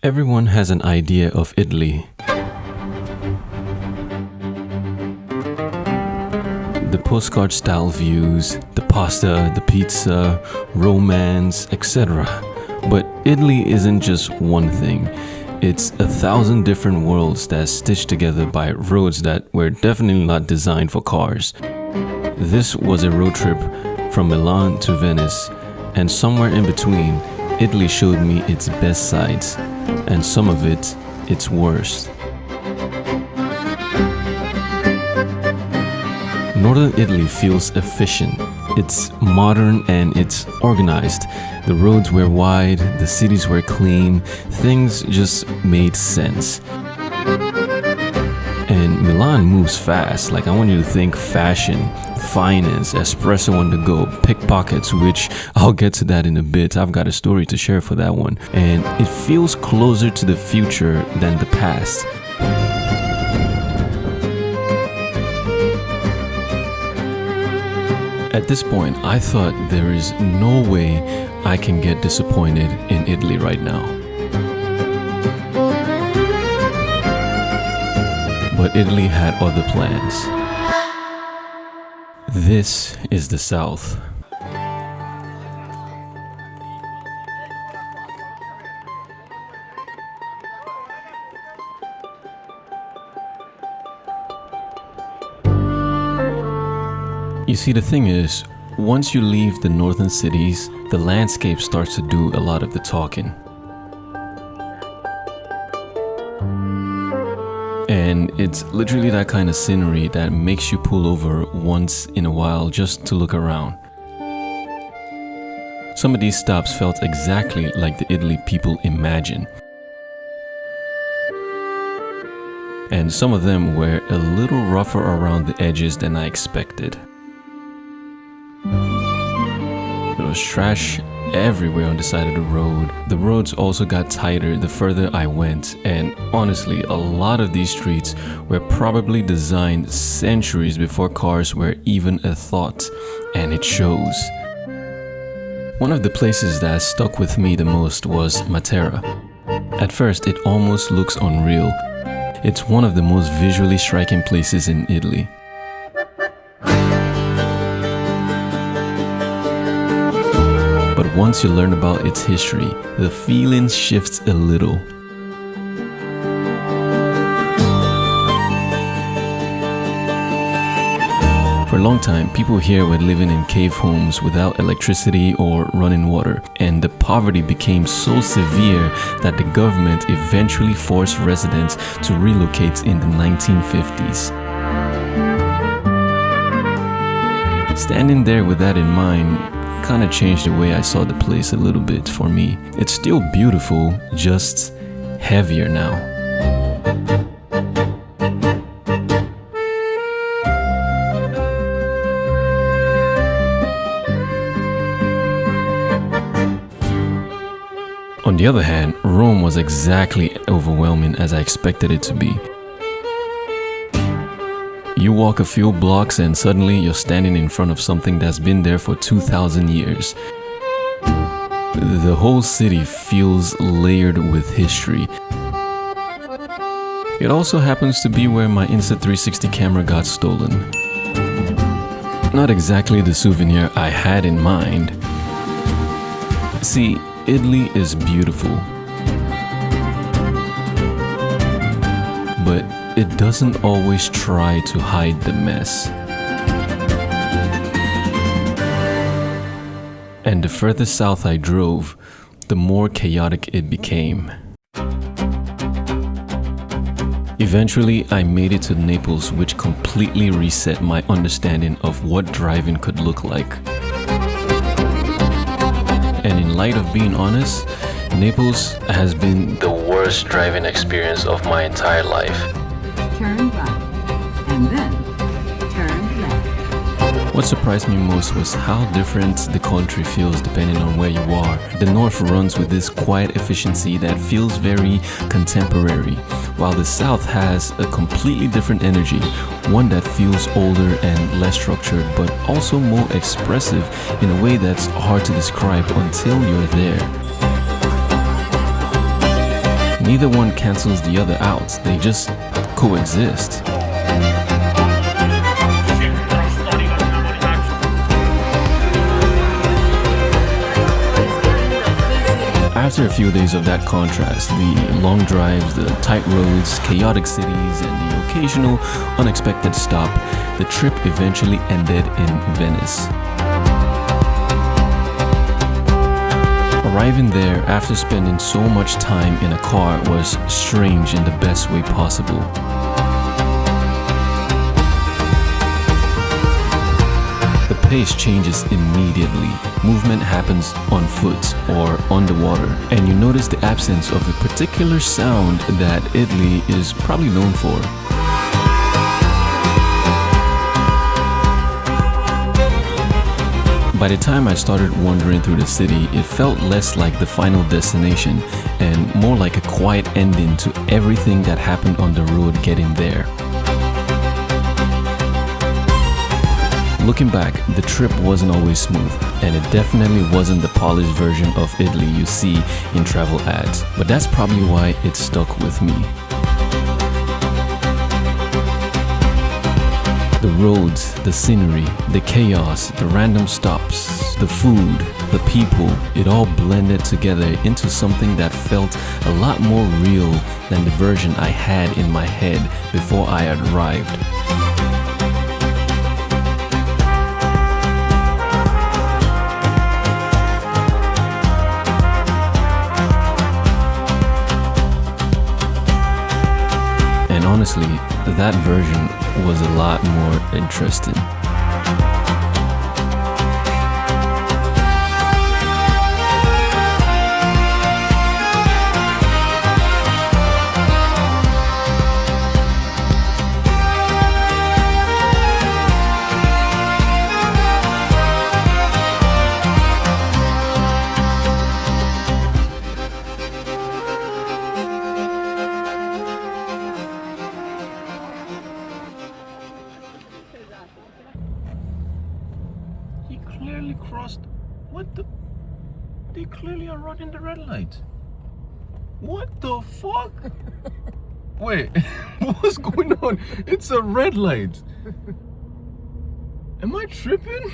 Everyone has an idea of Italy. The postcard style views, the pasta, the pizza, romance, etc. But Italy isn't just one thing. It's 1,000 different worlds that's stitched together by roads that were definitely not designed for cars. This was a road trip from Milan to Venice, and somewhere in between, Italy showed me its best sides, and some of it, its worst. Northern Italy feels efficient. It's modern and it's organized. The roads were wide, the cities were clean, things just made sense. And Milan moves fast. Like, I want you to think fashion, finance, espresso on the go, pickpockets, which I'll get to that in a bit. I've got a story to share for that one. And it feels closer to the future than the past. At this point, I thought there is no way I can get disappointed in Italy right now. But Italy had other plans. This is the South. You see, the thing is, once you leave the northern cities, the landscape starts to do a lot of the talking. And it's literally that kind of scenery that makes you pull over once in a while just to look around. Some of these stops felt exactly like the Italy people imagine. And some of them were a little rougher around the edges than I expected. There was trash everywhere on the side of the road. The roads also got tighter the further I went, and honestly, a lot of these streets were probably designed centuries before cars were even a thought, and it shows. One of the places that stuck with me the most was Matera. At first, it almost looks unreal. It's one of the most visually striking places in Italy. But once you learn about its history, the feeling shifts a little. For a long time, people here were living in cave homes without electricity or running water, and the poverty became so severe that the government eventually forced residents to relocate in the 1950s. Standing there with that in mind kind of changed the way I saw the place a little bit for me. It's still beautiful, just heavier now. On the other hand, Rome was exactly overwhelming as I expected it to be. You walk a few blocks and suddenly you're standing in front of something that's been there for 2,000 years. The whole city feels layered with history. It also happens to be where my Insta360 camera got stolen. Not exactly the souvenir I had in mind. See, Italy is beautiful, but it doesn't always try to hide the mess. And the further south I drove, the more chaotic it became. Eventually, I made it to Naples, which completely reset my understanding of what driving could look like. And in light of being honest, Naples has been the worst driving experience of my entire life. Turn right, and then turn left. What surprised me most was how different the country feels depending on where you are. The north runs with this quiet efficiency that feels very contemporary, while the south has a completely different energy, one that feels older and less structured, but also more expressive in a way that's hard to describe until you're there. Neither one cancels the other out, they just coexist. After a few days of that contrast, the long drives, the tight roads, chaotic cities, and the occasional unexpected stop, the trip eventually ended in Venice. Arriving there after spending so much time in a car was strange in the best way possible. The pace changes immediately. Movement happens on foot or underwater, and you notice the absence of a particular sound that Italy is probably known for. By the time I started wandering through the city, it felt less like the final destination and more like a quiet ending to everything that happened on the road getting there. Looking back, the trip wasn't always smooth, and it definitely wasn't the polished version of Italy you see in travel ads, but that's probably why it stuck with me. The roads, the scenery, the chaos, the random stops, the food, the people, it all blended together into something that felt a lot more real than the version I had in my head before I arrived. And honestly, that version was a lot more interesting. He clearly crossed. What the? They clearly are running the red light. What the fuck? Wait, what's going on? It's a red light. Am I tripping?